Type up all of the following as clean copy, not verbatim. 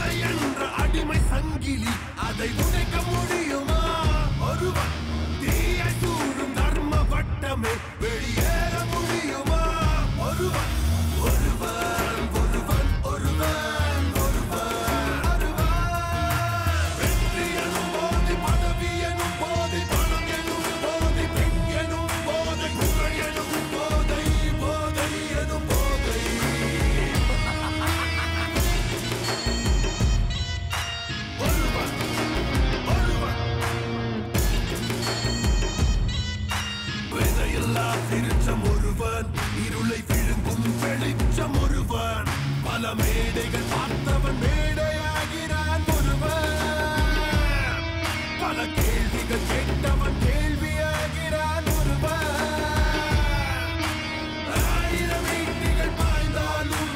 கொலை என்ற அடிமை சங்கிலி அதை உடைக்க முடியுமா ஒருவன் தீயை சூடும் தர்ம வட்டமே வெளியேற முடியுமா ஒருவன் ஒருவன் ஒருவன் ஒருவன் ஒருவன் வெற்றி எனும் போதை பதவி எனும் போதை பணம் எனும் போதை பெண் எனும் போதை புகழ் எனும் போதை போதை எனும் போதை ஒருவன் ஒருவன் விதையில்லா திருச்சம் ஒருவன் இருளை விழுங்கும் வெளிச்சம் ஒருவன் பல மேடைகள் பார்த்தவன் மேடையாகிறான் ஒருவன் பல கேள்விகள் கேட்டவன் கேள்வியாகிறான் ஒருவன் ஆயிரம் ஈட்டிகள் பாய்ந்தாலும்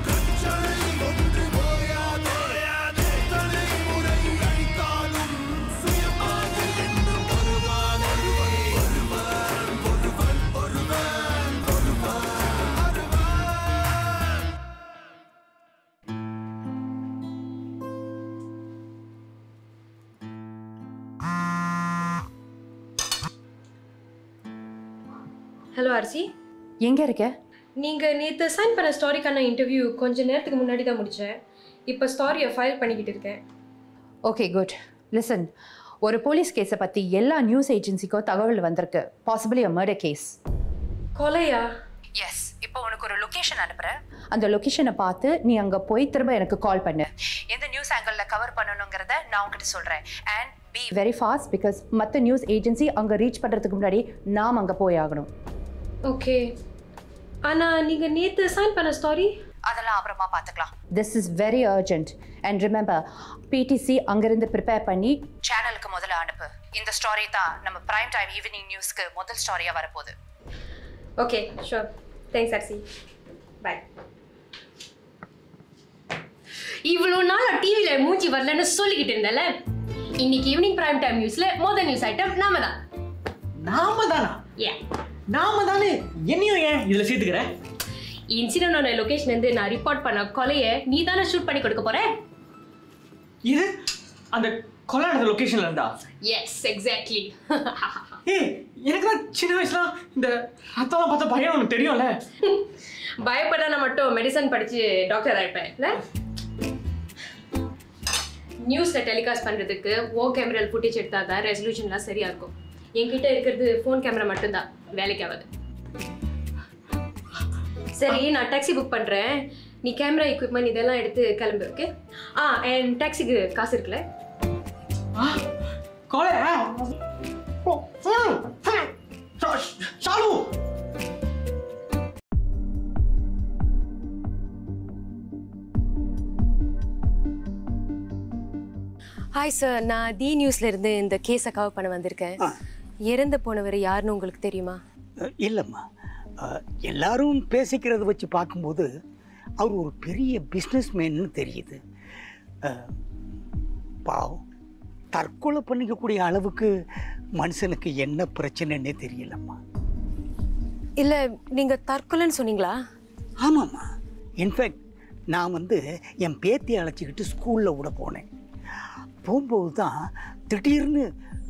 கற்றலை ஒன்று போயாதே தலைமுறை அழித்தாலும் சுயமாக என்னும் ஒருவன் ஒருவன் ஒருவன் ஒருவன் ஒருவன் ஒருவன் ஹலோ ஆர்சி, எங்கே இருக்க? நீங்கள் நேற்று சைன் பண்ண ஸ்டாரிக்கான இன்டர்வியூ கொஞ்சம் நேரத்துக்கு முன்னாடி தான் முடித்தேன். இப்போ ஸ்டாரியை ஃபைல் பண்ணிக்கிட்டு இருக்கேன். Okay good. லிசன், ஒரு போலீஸ் கேஸை பற்றி எல்லா நியூஸ் ஏஜென்சிக்கும் தகவல் வந்திருக்கு. Possibly a murder case. கொலையா? எஸ். இப்போ உனக்கு ஒரு லொக்கேஷன் அனுப்புகிறேன். அந்த லொக்கேஷனை பார்த்து நீ அங்கே போய் திரும்ப எனக்கு கால் பண்ணு. எந்த நியூஸ் ஆங்கிளில் கவர் பண்ணணுங்கிறத நான் உங்ககிட்ட சொல்கிறேன். And be very fast because மற்ற நியூஸ் ஏஜென்சி அங்கே ரீச் பண்ணுறதுக்கு முன்னாடி நாம் அங்கே போய் ஆகணும். ஓகே. ஆனால் நீங்கள் நேற்று சைன் பண்ண ஸ்டாரி அதெல்லாம் அப்புறமா பார்த்துக்கலாம். This is very urgent. And remember, PTC அங்கிருந்து ப்ரிப்பேர் பண்ணி சேனலுக்கு முதல்ல அனுப்பு. இந்த ஸ்டாரி தான் நம்ம பிரைம் டைம் ஈவினிங் நியூஸ்க்கு முதல் ஸ்டாரியாக வரப்போகுது. Okay, sure. Thanks RC. Bye. இவ்வளோ நாள் டிவியில் மூஞ்சி வரலன்னு சொல்லிக்கிட்டு இருந்தேன்ல, இன்னைக்கு ஈவினிங் பிரைம் டைம் நியூஸில் முதல் நியூஸ் ஐட்டம் நாம தான். நாம தானா? ஏன் நாம தானே? என்னையும் ஏன் இதுல சேர்த்துக்கிற? இன்சிடென்டோட லொகேஷன் வந்து நான் ரிப்போர்ட் பண்ண கொலையை நீ தானே ஷூட் பண்ணி கொடுக்க போற? இது அந்த கொலை நடந்த லொகேஷன்ல இருந்தா? Yes, exactly. ஏய், எனக்கு தான் சின்ன வயசுல இந்த ரத்தம்லாம் பார்த்த பயம் உனக்கு தெரியும்ல. பயப்படாத மட்டும் மெடிசன் படிச்சு டாக்டர் ஆயிப்பேன்ல. நியூஸ்ல டெலிகாஸ்ட் பண்றதுக்கு ஓ கேமரால ஃபுட்டேஜ் எடுத்தா தான் ரெசல்யூஷன்லாம் சரியா இருக்கும். என்கிட்ட இருக்கிறது ஃபோன் கேமரா மட்டும்தான், வேலைக்கு ஆகாது. சரி, நான் டாக்ஸி புக் பண்ணுறேன். நீ கேமரா எக்யூப்மெண்ட் இதெல்லாம் எடுத்து கிளம்பு. ஓகே? என் டாக்ஸிக்கு காசு இருக்குல்ல? கொலை சாலு. ஹாய் சார், நான் தி நியூஸ்ல இருந்து இந்த கேஸை கவர் பண்ண வந்திருக்கேன். இறந்து போனவர் யாருன்னு உங்களுக்கு தெரியுமா? இல்லைம்மா, எல்லாரும் பேசிக்கிறத வச்சு பார்க்கும்போது அவர் ஒரு பெரிய பிஸ்னஸ் மேன்னு தெரியுது. பாவம், தற்கொலை பண்ணிக்கக்கூடிய அளவுக்கு மனுஷனுக்கு என்ன பிரச்சனைன்னே தெரியலம்மா. இல்லை, நீங்கள் தற்கொலைன்னு சொன்னீங்களா? ஆமாம்மா. இன்ஃபேக்ட் நான் என் பேத்தி அழைச்சிக்கிட்டு ஸ்கூலில் விட போனேன். போகும்போது தான் திடீர்னு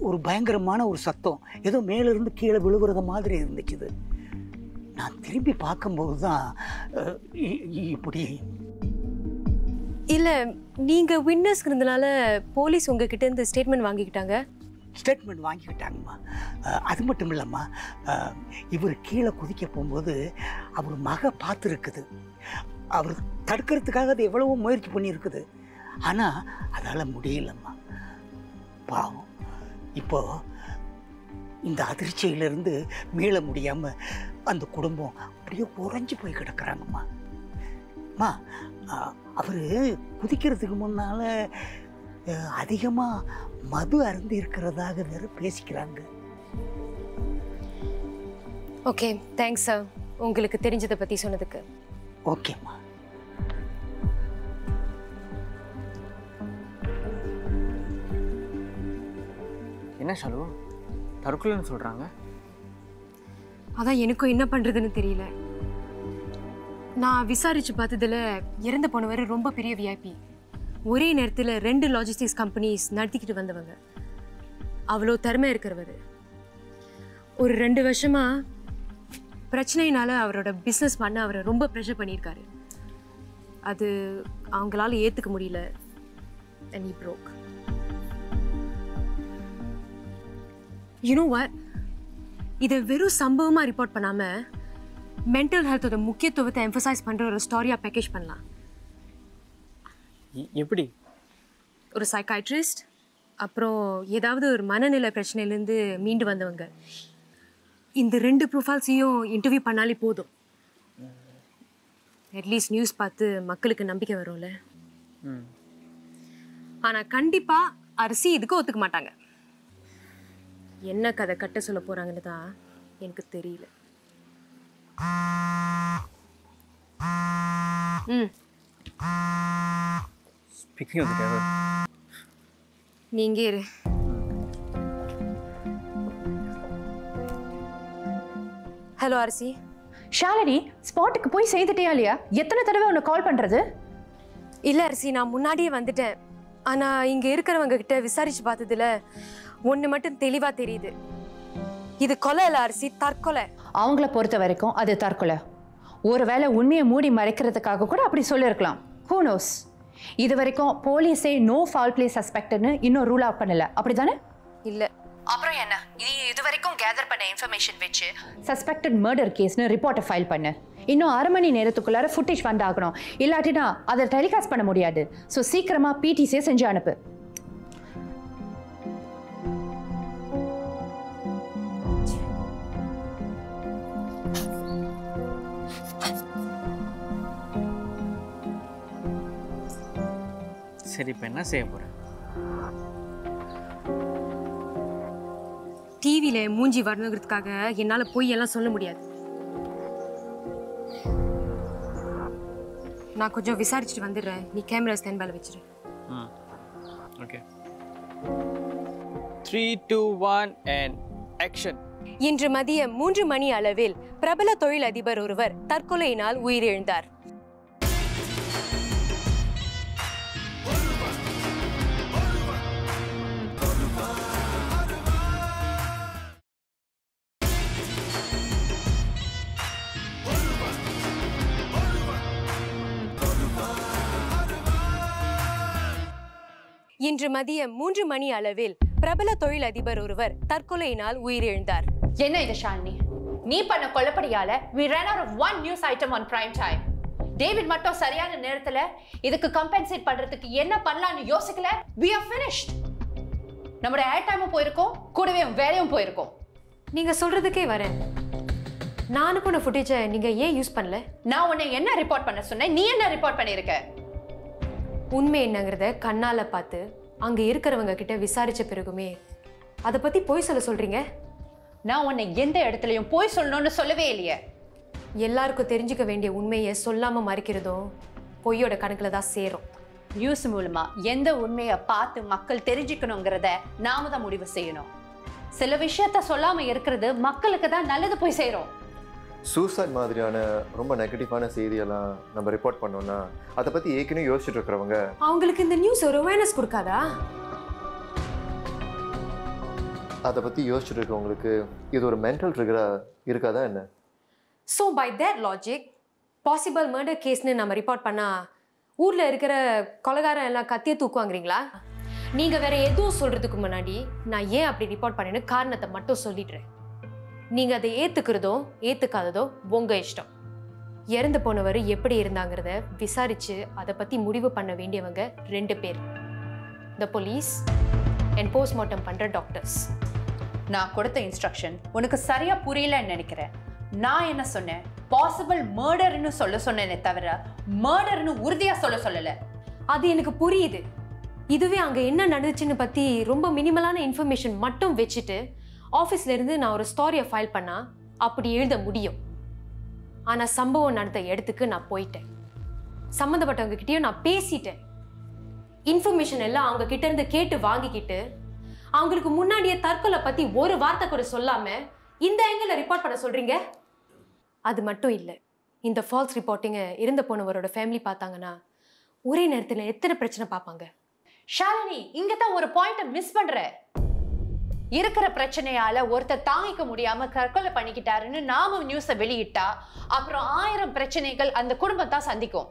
ஒரு பயங்கரமான ஒரு சத்தம், ஏதோ மேலிருந்து கீழே விழுவுறத மாதிரி இருந்துச்சுது. நான் திரும்பி பார்க்கும்போது தான் இப்படி. இல்லை, நீங்கள் விட்னஸ்க்கு இருந்தனால போலீஸ் உங்ககிட்ட இருந்து ஸ்டேட்மெண்ட் வாங்கிக்கிட்டாங்க? ஸ்டேட்மெண்ட் வாங்கிக்கிட்டாங்கம்மா. அது மட்டும் இல்லைம்மா, இவர் கீழே குதிக்க போகும்போது அவர் மக பார்த்துருக்குது. அவர் தடுக்கிறதுக்காக அது எவ்வளவோ முயற்சி பண்ணியிருக்குது. ஆனால் அதால் முடியலம்மா. பாவம், இப்போ இந்த அதிர்ச்சியிலிருந்து மீள முடியாமல் அந்த குடும்பம் அப்படியே உறைஞ்சி போய் கிடக்குறாங்கம்மா. அம்மா, அவர் குதிக்கிறதுக்கு முன்னால் அதிகமாக மது அருந்தி இருக்கிறதாக வேற பேசிக்கிறாங்க. ஓகே, தேங்க்ஸ் சார், உங்களுக்கு தெரிஞ்சதை பற்றி சொன்னதுக்கு. ஓகேம்மா. என்ன ஷாலு, தற்கொலைன்னு சொல்றாங்க? அதான் எனக்கும் என்ன பண்றதுன்னு தெரியல. நான் விசாரிச்சு பார்த்ததுல இறந்து போனவர் ரொம்ப பெரிய விஐபி. ஒரே நேரத்தில் 2 லாஜிஸ்டிக்ஸ் கம்பெனிஸ் நடத்திக்கிட்டு வந்தவங்க. அவ்வளோ திறமை இருக்கிறவர். ஒரு 2 வருஷமாக பிரச்சனையினால அவரோட பிஸ்னஸ் பண்ண அவரை ரொம்ப ப்ரெஷர் பண்ணியிருக்காரு. அது அவங்களால ஏற்றுக்க முடியல. and he broke. You know what? இதை வெறும் சம்பவமாக ரிப்போர்ட் பண்ணாமல் மென்டல் ஹெல்த்தோட முக்கியத்துவத்தை எம்பசைஸ் பண்ணுற ஒரு ஸ்டோரியாக பேக்கேஜ் பண்ணலாம். எப்படி? ஒரு சைக்காட்ரிஸ்ட், அப்புறம் ஏதாவது ஒரு மனநிலை பிரச்சனையிலேருந்து மீண்டு வந்தவங்க, இந்த 2 ப்ரொஃபைல்ஸையும் இன்டர்வியூ பண்ணாலே போதும். அட்லீஸ்ட் நியூஸ் பார்த்து மக்களுக்கு நம்பிக்கை வரும்ல. ஆனால் கண்டிப்பாக அரிசி இதுக்கு ஒத்துக்க மாட்டாங்க. என்ன கதை கட்ட சொல்ல போகிறாங்கன்னு தான் எனக்கு தெரியல. Speaking of the devil. நீங்க இரு. ஹலோ அரிசி. ஷாலினி, ஸ்பாட்டுக்கு போய் செய்துட்டியா இல்லையா? எத்தனை தடவை உன்னை கால் பண்ணுறது? இல்லை அரிசி, நான் முன்னாடியே வந்துட்டேன். ஆனால் இங்கே இருக்கிறவங்க கிட்ட விசாரிச்சு பார்த்ததுல ஒன்று மட்டும் தெளிவாக தெரியுது. இது கொலை இல்லை அரிசி, தற்கொலை. அவங்கள பொறுத்த வரைக்கும் அது தற்கொலை. ஒருவேளை உண்மையை மூடி மறைக்கிறதுக்காக கூட அப்படி சொல்லியிருக்கலாம். Who knows? இது வரைக்கும் போலீஸே நோ ஃபவுல் பிளே சஸ்பெக்ட்னு இன்னும் ரூல் அவுட் பண்ணல, அப்படிதானே? இல்லை. அப்புறம் என்ன? நீ இது வரைக்கும் கேதர் பண்ண இன்ஃபர்மேஷன் வச்சு சஸ்பெக்டட் மர்டர் கேஸ்னு ரிப்போர்ட்டை ஃபைல் பண்ணு. இன்னும் 1/2 மணி நேரத்துக்குள்ளார ஃபுட்டேஜ் வந்தாகணும். இல்லாட்டினா அதை டெலிகாஸ்ட் பண்ண முடியாது. ஸோ சீக்கிரமாக பிடிசியை செஞ்சு அனுப்பு. சரி, இப்போ என்ன செய்ய போகிறேன்? டிவியில் மூஞ்சி வரணுங்கிறதுக்காக என்னால் போய் எல்லாம் சொல்ல முடியாது. நான் கொஞ்சம் விசாரிச்சுட்டு வந்துடுறேன். நீ கேமரா ஸ்டாண்ட் பைல வச்சிரு. ஓகே. 3, 2, 1 and action. இன்று மதியம் 3 மணி அளவில் பிரபல தொழிலதிபர் ஒருவர் தற்கொலையினால் உயிரிழந்தார். இன்று மதியம் 3 மணி அளவில் பிரபல தொழிலதிபர் ஒருவர் தற்கொலையினால் உயிரிழந்தார். என்ன இது ஷாலினி? நீ பண்ண கொலைப்படியால we ran out of one news item on prime time. David மட்டும் சரியான நேரத்துல இதுக்கு கம்பென்சேட் பண்றதுக்கு என்ன பண்ணலாம்னு யோசிக்கல. we are finished. நம்மளோட ஏர் டைமும் போயிருக்கோம், கூடவே வேலையும் போயிருக்கோம். நீங்க சொல்றதுக்கே வரேன். நான் அனுப்பின ஃபுட்டேஜை நீங்க ஏன் யூஸ் பண்ணல? நான் உன்னை என்ன ரிப்போர்ட் பண்ண சொன்னேன்? நீ என்ன ரிப்போர்ட் பண்ணிருக்க? உண்மை என்னங்கிறத கண்ணால பார்த்து அங்க இருக்கிறவங்க கிட்ட விசாரிச்ச பிறகுமே அதை பத்தி போய் சொல்றீங்க. நான் உன்னை எந்த இடத்துலயும் போய் சொல்லணும்னு சொல்லவே இல்லையே. எல்லாருக்கும் தெரிஞ்சுக்க வேண்டிய உண்மையை சொல்லாம மறைக்கிறதும் பொய்யோட கணக்குல தான் சேரும். நியூஸ் மூலமா எந்த உண்மையை பார்த்து மக்கள் தெரிஞ்சுக்கணுங்கிறத நாம தான் முடிவு செய்யணும். சில விஷயத்த சொல்லாம இருக்கிறது மக்களுக்கு தான் நல்லது போய் சேரும். சூசைட் மாதிரியான ரொம்ப நெகட்டிவான செய்தியெல்லாம் நம்ம ரிப்போர்ட் பண்ணோம்னா அதை பற்றி ஏற்கனவே யோசிச்சுட்டு இருக்கிறவங்க அவங்களுக்கு இந்த நியூஸ் ஒரு அவேர்னஸ் கொடுக்காதா? அதை பற்றி யோசிச்சுட்டு இருக்கிறவங்களுக்கு இது ஒரு மென்டல் ட்ரிகராக இருக்காதா என்ன? So by that logic possible murder கேஸ்னு நம்ம ரிப்போர்ட் பண்ணால் ஊரில் இருக்கிற கொலைகாரன் எல்லாம் கத்தியை தூக்குவாங்கிறீங்களா? நீங்கள் வேற எதுவும் சொல்கிறதுக்கு முன்னாடி நான் ஏன் அப்படி ரிப்போர்ட் பண்ணேன்னு காரணத்தை மட்டும் சொல்லிடுறேன். நீங்கள் அதை ஏற்றுக்கிறதோ ஏற்றுக்காததோ உங்கள் இஷ்டம். இறந்து போனவர் எப்படி இருந்தாங்கிறத விசாரித்து அதை பற்றி முடிவு பண்ண வேண்டியவங்க 2 பேர், த போலீஸ் அண்ட் போஸ்ட்மார்ட்டம் பண்ணுற டாக்டர்ஸ். நான் கொடுத்த இன்ஸ்ட்ரக்ஷன் உனக்கு சரியா புரியலன்னு நினைக்கிறேன். நான் என்ன சொன்னேன்? பாசிபிள் மர்டர்னு சொன்னேனே தவிர மர்டர்னு உறுதியா சொல்லல. அது எனக்கு புரியுது. இதுவே அங்கே என்ன நடந்துச்சுன்னு பற்றி ரொம்ப மினிமலான இன்ஃபர்மேஷன் மட்டும் வச்சுட்டு ஆஃபீஸ்லேருந்து நான் ஒரு ஸ்டோரியை ஃபைல் பண்ணால் அப்படி எழுத முடியும். ஆனால் சம்பவம் நடந்த இடத்துக்கு நான் போயிட்டேன். சம்மந்தப்பட்டவங்க கிட்டேயும் நான் பேசிட்டேன். இன்ஃபர்மேஷன் எல்லாம் அவங்க கிட்ட இருந்து கேட்டு வாங்கிக்கிட்டு அவங்களுக்கு முன்னாடியே தற்கொலை பற்றி ஒரு வார்த்தை கூட சொல்லாமல் இந்த ஆங்கிளில் ரிப்போர்ட் பண்ண சொல்கிறீங்க. அது மட்டும் இல்லை, இந்த ஃபால்ஸ் ரிப்போர்ட்டிங்கை இறந்து போனவரோட ஃபேமிலி பார்த்தாங்கன்னா ஒரே நேரத்துல எத்தனை பிரச்சனை பார்ப்பாங்க? ஷாலினி, இங்க தான் ஒரு பாயிண்ட மிஸ் பண்ற. இருக்கிற பிரச்சனையால ஒருத்தர் தாங்கிக்க முடியாம தற்கொலை பண்ணிக்கிட்டாருன்னு நாம நியூஸை வெளியிட்டா அப்புறம் 1000 பிரச்சனைகள் அந்த குடும்பம் தான் சந்திக்கும்.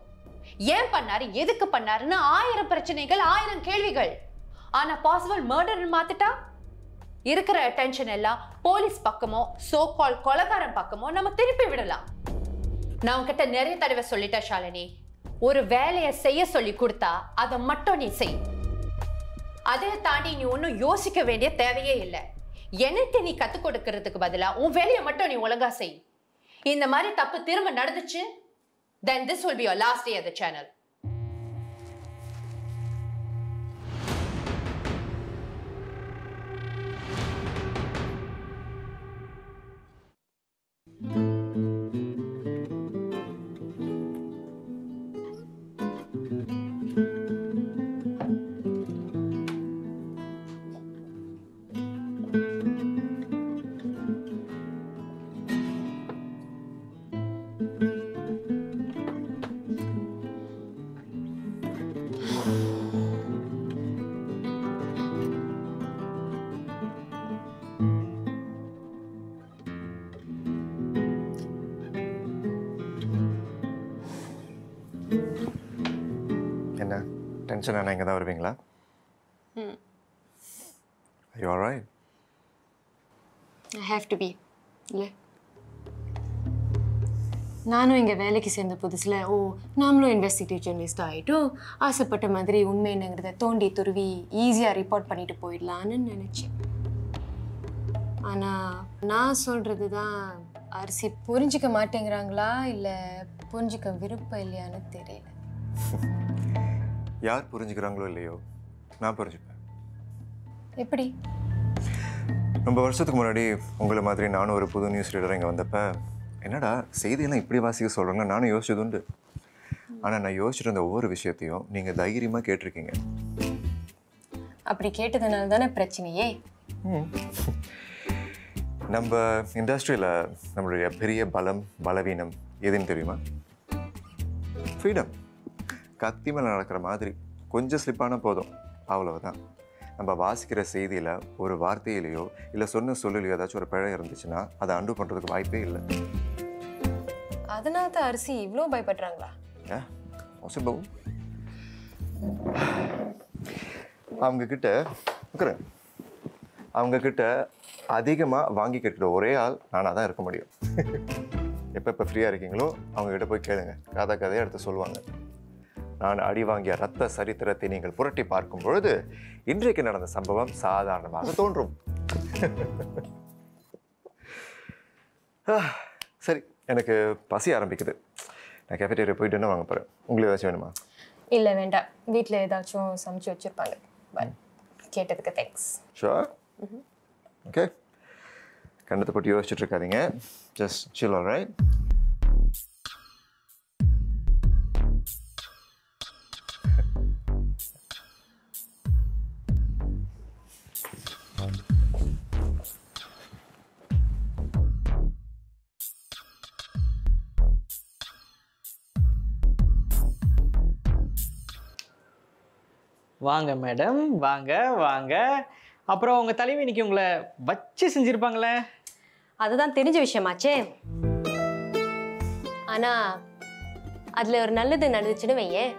ஏன் பண்ணாரு, எதுக்கு பண்ணாருன்னு 1000 பிரச்சனைகள், 1000 கேள்விகள். ஆனா பாசிபிள் மர்டர்னு மாத்திட்டா இருக்கிற அட்டென்ஷன் எல்லாம் போலீஸ் பக்கமோ சோ கால் கொலைகாரன் பக்கமோ நம்ம திருப்பி விடலாம். நான் உன்கிட்ட நிறைய தடவை சொல்லிட்டேன் ஷாலினி, ஒரு வேலையை செய்ய சொல்லி கொடுத்தா அதை மட்டும் நீ செய். அதை தாண்டி நீ ஒன்னும் யோசிக்க வேண்டிய தேவையே இல்லை. எனக்கு நீ கத்துக் கொடுக்கறதுக்கு பதிலா உன் வேலையை மட்டும் நீ ஒழுங்கா செய். இந்த மாதிரி தப்பு திரும்ப நடந்துச்சு, then this will be your last day at the channel. என்ன டென்ஷன் ஆனால் இங்கே தான் வருவீங்களா? Are you all right? I have to be. இல்லை, நானும் இங்கே வேலைக்கு சேர்ந்த புதுசில் நாமளும் இன்வெஸ்டிகேட்டிவ் ஜெர்னலிஸ்ட் ஆகிட்டோம், ஆசைப்பட்ட மாதிரி உண்மை என்னங்கிறத தோண்டி துருவி ஈஸியாக ரிப்போர்ட் பண்ணிட்டு போயிடலான்னு நினச்சேன். ஆனால் நான் சொல்கிறது தான் அரிசி புரிஞ்சிக்க மாட்டேங்கிறாங்களா இல்லை புரிஞ்சிக்க விருப்பம் இல்லையான்னு தெரியல. யார் புரிஞ்சுக்கிறாங்களோ இல்லையோ, நான் புரிஞ்சுப்பேன். எப்படி? ரொம்ப வருஷத்துக்கு முன்னாடி உங்களை மாதிரி நானும் ஒரு புது நியூஸ் ரீடர் இங்கே வந்தப்ப, என்னடா செய்தியெல்லாம் இப்படி வாசிக்க சொல்கிறேன்னு நானும் யோசிச்சது உண்டு. ஆனால் நான் யோசிச்சுட்டு இருந்த ஒவ்வொரு விஷயத்தையும் நீங்கள் தைரியமாக கேட்டிருக்கீங்க. அப்படி கேட்டதுனால தானே பிரச்சனையே. நம்ம இண்டஸ்ட்ரியில் நம்மளுடைய பெரிய பலம் பலவீனம் எதுன்னு தெரியுமா? ஃப்ரீடம். கத்தி மேலே நடக்கிற மாதிரி கொஞ்சம் ஸ்லிப்பான போதும், அவ்வளவுதான். நம்ம வாசிக்கிற செய்தியில் ஒரு வார்த்தையிலையோ இல்லை சொன்ன சொல்லிலையோ ஏதாச்சும் ஒரு பிழை இருந்துச்சுன்னா அதை அண்டு பண்ணுறதுக்கு வாய்ப்பே இல்லை. அதனால தான் அரிசி இவ்வளோ பயப்படுறாங்களா? பாசிபிள். அவங்கக்கிட்ட அதிகமாக வாங்கி கேட்குற ஒரே ஆள் நானாக தான் இருக்க முடியும். எப்போ ஃப்ரீயாக இருக்கீங்களோ அவங்கக்கிட்ட போய் கேளுங்க, கதையாக எடுத்து சொல்லுவாங்க. நான் அடி வாங்கிய ரத்த சரித்திரத்தை நீங்கள் புரட்டி பார்க்கும் பொழுது இன்றைக்கு நடந்த சம்பவம் சாதாரணமாக தோன்றும். சரி, எனக்கு பசி ஆரம்பிக்குது. நான் கேஃபேட்டேரியா போயிட்டு என்ன வாங்க போகிறேன். உங்களுக்கு ஏதாச்சும் வேணுமா? இல்லை, வேண்டாம். வீட்டில் ஏதாச்சும் சமைச்சு வச்சுருப்பாங்க. பட் கேட்டதுக்கு தேங்க்ஸ். ஷுவர். ஓகே, கண்ணத்தை போட்டு யோசிச்சுட்டு இருக்காதீங்க. ஜஸ்ட் சில். ஆல்ரைட். வாங்க மேடம், வாங்க வாங்க. அப்புறம் உங்கள் தலைவி இன்னைக்கு உங்களை வச்சு செஞ்சுருப்பாங்களே? அதுதான் தெரிஞ்ச விஷயமாச்சே. ஆனால் அதில் ஒரு நல்லது நடந்துச்சுன்னு வையேன்.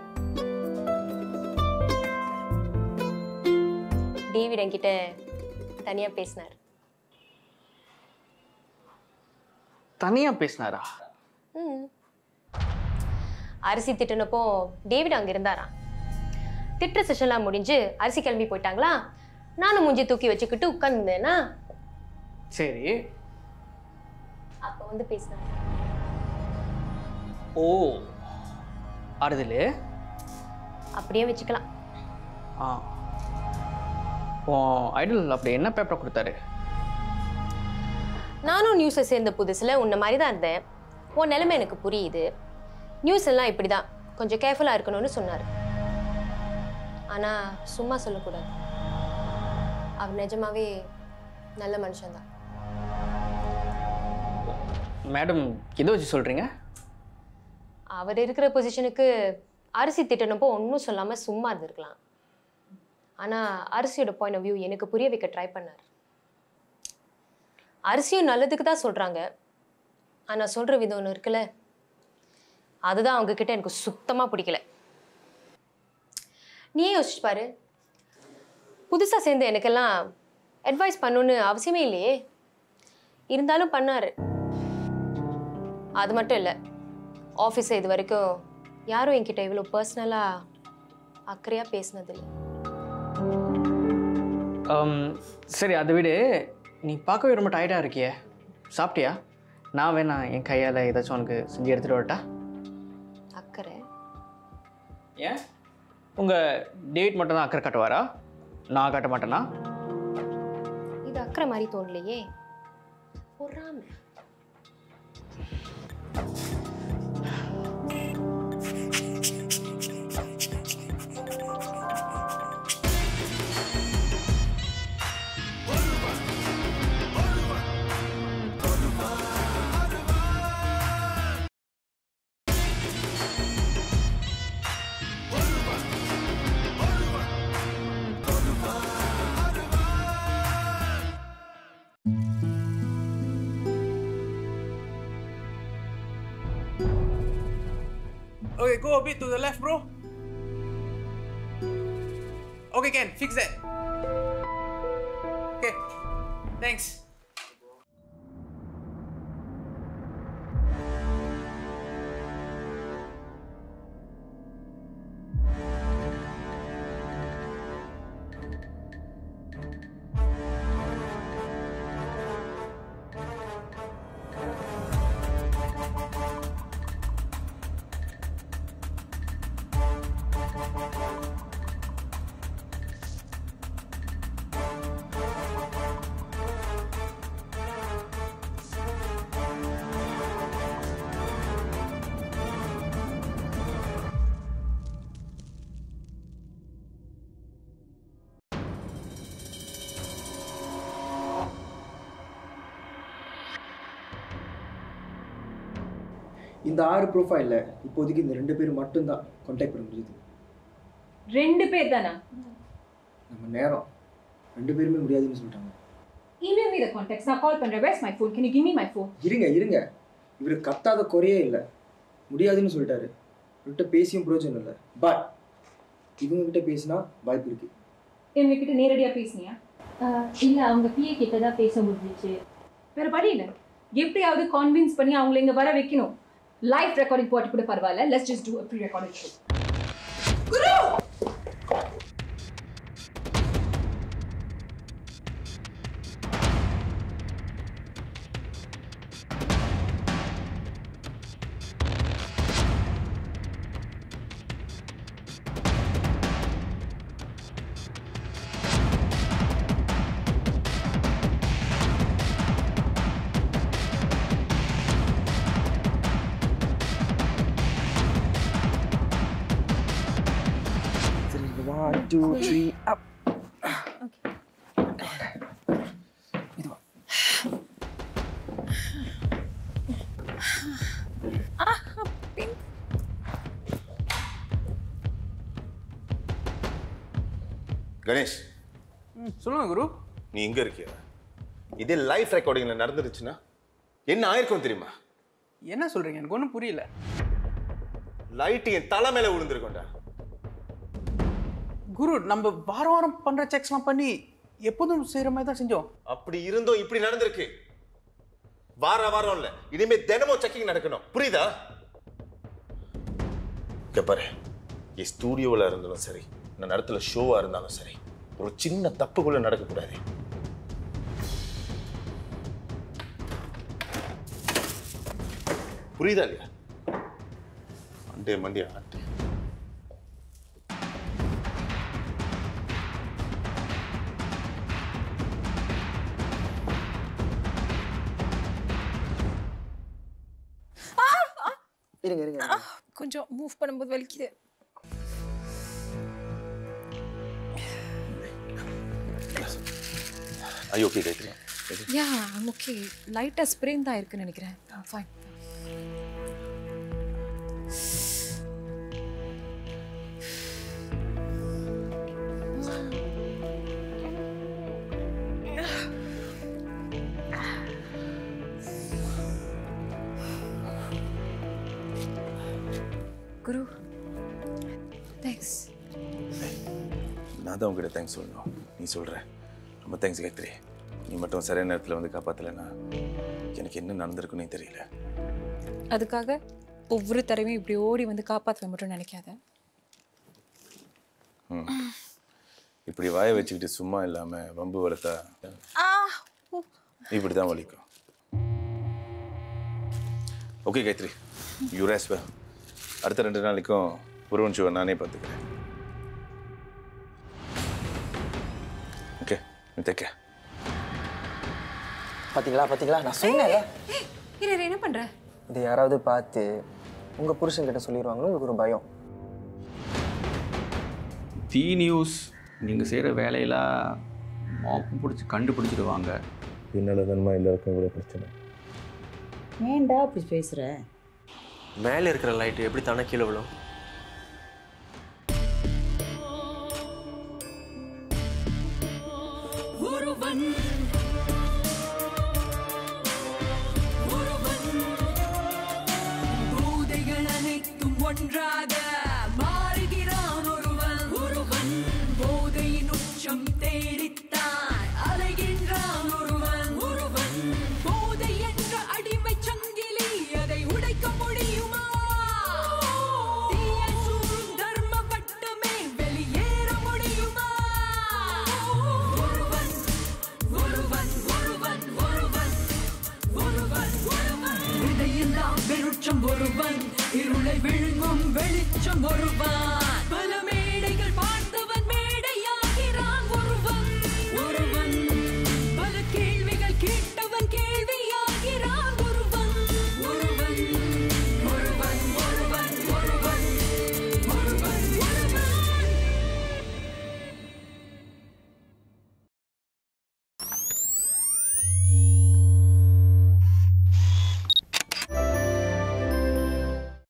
டேவிட் என்கிட்ட தனியாக பேசினார். தனியாக பேசினாரா? அரிசி திட்டுனப்போ டேவிட் அங்கே இருந்தாராம். திட்டுற செஷன்லாம் முடிஞ்சு அரிசி கிளம்பி போயிட்டாங்களா. நானும் மூஞ்சி தூக்கி வச்சுக்கிட்டு உட்காந்துருந்தேன்னா சரி, அப்போ வந்து பேசினார். ஓ, ஆறுதல் அப்படியே வச்சுக்கலாம். ஐடல் அப்படி என்ன பேப்பர் கொடுத்தாரு? நானும் நியூஸை சேர்ந்த புதுசில் உன்ன மாதிரி தான் இருந்தேன். உன் நிலைமை எனக்கு புரியுது. நியூஸ் எல்லாம் இப்படி தான், கொஞ்சம் கேர்ஃபுல்லாக இருக்கணும்னு சொன்னார். ஆனால் சும்மா சொல்லக்கூடாது. அவர் நிஜமாவே நல்ல மனுஷன்தான். மேடம் எதை வச்சு சொல்கிறீங்க? அவர் இருக்கிற பொசிஷனுக்கு அரிசி திட்டினப்போ ஒன்றும் சொல்லாமல் சும்மா இருந்திருக்கலாம். ஆனால் அரிசியோட பாயிண்ட் ஆஃப் வியூ எனக்கு புரிய வைக்க ட்ரை பண்ணார். அரிசியும் நல்லதுக்கு தான் சொல்கிறாங்க, ஆனால் சொல்கிற விதம் ஒன்று இருக்குல்ல, அதுதான் அவங்கக்கிட்ட எனக்கு சுத்தமாக பிடிக்கல. நீயே யோசிச்சு பாரு, புதுசாக சேர்ந்து எனக்கெல்லாம் அட்வைஸ் பண்ணணுன்னு அவசியமே இல்லையே, இருந்தாலும் பண்ணார். அது மட்டும் இல்லை, ஆஃபீஸில் இது வரைக்கும் யாரும் என்கிட்ட இவ்வளோ பர்சனலாக அக்கறையாக பேசினதில்லை. சரி, அதை விடு. நீ பார்க்கவே ரொம்ப டயர்டாக இருக்கியே, சாப்பிட்டியா? நான் வேணா என் கையால் ஏதாச்சும் உனக்கு செஞ்சு எடுத்துகிட்டு வரட்டா? அக்கறை? ஏன் உங்கள் டேட் மட்டும் தான் அக்கறை காட்டுவாரா? நான் காட்ட மாட்டேனா? இது அக்கறை மாதிரி தோணலையே, பொறாமை. Okay, go a bit to the left, bro. Okay, Ken, fix that. Okay, thanks. இந்த 6 ப்ரொஃபைல்ல இப்போதைக்கு இந்த 2 பேர் மட்டும் தான் கான்டாக்ட் பண்ண முடியுது. 2 பேர் தானா? நம்ம நேரம் 2 பேருமே முடியாதுன்னு சொல்லிட்டாங்க. Email me the contacts. நான் கால் பண்றேன். Where's my phone? Can you give me my phone? இருங்க. இவரு கத்தாத குறையே இல்லை. முடியாதுன்னு சொல்லிட்டாரு. இவர்கிட்ட பேசியும் பிரயோஜனம் இல்லை. பட் இவங்க கிட்ட பேசினா வாய்ப்பு இருக்கு. இவங்க கிட்ட நேரடியா பேசினியா? இல்ல, அவங்க PA கிட்ட தான் பேச முடிஞ்சிச்சு. வேற வழி இல்லை. எப்படியாவது கான்வின்ஸ் பண்ணி அவங்களை இங்க வர வைக்கணும். லைவ் ரெக்கார்டிங் போட்டு கூட பரவாயில்ல. Let's just to a pre-recorded show. Guru! One, two, three, up. இதுவா? கணேஷ், சொல்லுங்க குரு. நீ எங்க இருக்கியா? இதே லைவ் ரெக்கார்டிங்ல நடந்துருச்சுன்னா என்ன ஆயிருக்கும் தெரியுமா? என்ன சொல்றீங்க? எனக்கு ஒன்றும் புரியல. லைட் என் தலை மேல விழுந்திருக்கோண்டா. குரு, நம்ம வாரம் வாரம் பண்ற செக்ஸ்லாம் பண்ணி எப்போதும் செய்யற மாதிரி தான் செஞ்சோம். அப்படி இருந்தோம் இப்படி நடந்திருக்கு. வாரம் இல்ல, இனிமே தினமும் செக்கிங் நடக்கணும். புரியுதா? பாரு, என் ஸ்டூடியோவில் இருந்தாலும் சரி, நான் நடத்துல ஷோவா இருந்தாலும் சரி, ஒரு சின்ன தப்பு கூட நடக்கக்கூடாது. புரியுதா இல்லையா? மண்டே ஆட்டு. இருங்க. கொஞ்சம் மூவ் பண்ணும்போது வலிக்குது. Are you okay, Gayathri? Yeah, I'm okay. Light sprain தான் இருக்குன்னு நினைக்கிறேன். I'm fine. நான் தான் உங்ககிட்ட தேங்க்ஸ் சொல்லணும். நீ சொல்கிற. ரொம்ப தேங்க்ஸ் காயத்ரி. நீ மட்டும் சரியான நேரத்தில் வந்து காப்பாற்றலைன்னா எனக்கு என்ன நடந்திருக்குன்னே தெரியல. அதுக்காக ஒவ்வொரு தடவையும் இப்படி ஓடி வந்து காப்பாற்ற மட்டும் நினைக்காத. இப்படி வாயை வச்சுக்கிட்டு சும்மா இல்லாமல் வம்பு வளர்த்தா இப்படி தான் வலிக்கும். Okay Gayathri, you rest well. அடுத்த 2 நாளைக்கும் ஒருவன் ஷோவை நானே பார்த்துக்கிறேன். ஓகே, தேக்க. பாத்தீங்களா நான் சொன்னேன்ல. என்ன பண்ற? இது யாராவது பார்த்து உங்க புருஷன் கிட்ட சொல்லிடுவாங்களோ உங்களுக்கு ஒரு பயம். தி நியூஸ் நீங்கள் செய்கிற வேலையெல்லாம் மாப்பு பிடிச்சி கண்டுபிடிச்சிடுவாங்க. என்னால் தானமா எல்லாருக்கும் இவ்வளோ பிரச்சனை. ஏன்டா அப்படி பேசுகிற? மேலே இருக்கிற லைட்டு எப்படி தானே கீழே விழும்? ஒன்றாக மாறுகிறான் ஒருவன் போதையின் உச்சம் தேடித்தான் அலைகின்றான் ஒருவன் போதை என்ற அடிமை சங்கிலி அதை உடைக்க முடியுமா? தீயை சூழும் தர்ம வட்டமே வெளியேற முடியுமா? ஒருவன் இதையெல்லாம் வெளிச்சம் ஒருவன் இருளை விழுங்கும் வெளிச்சம் ஒருவன்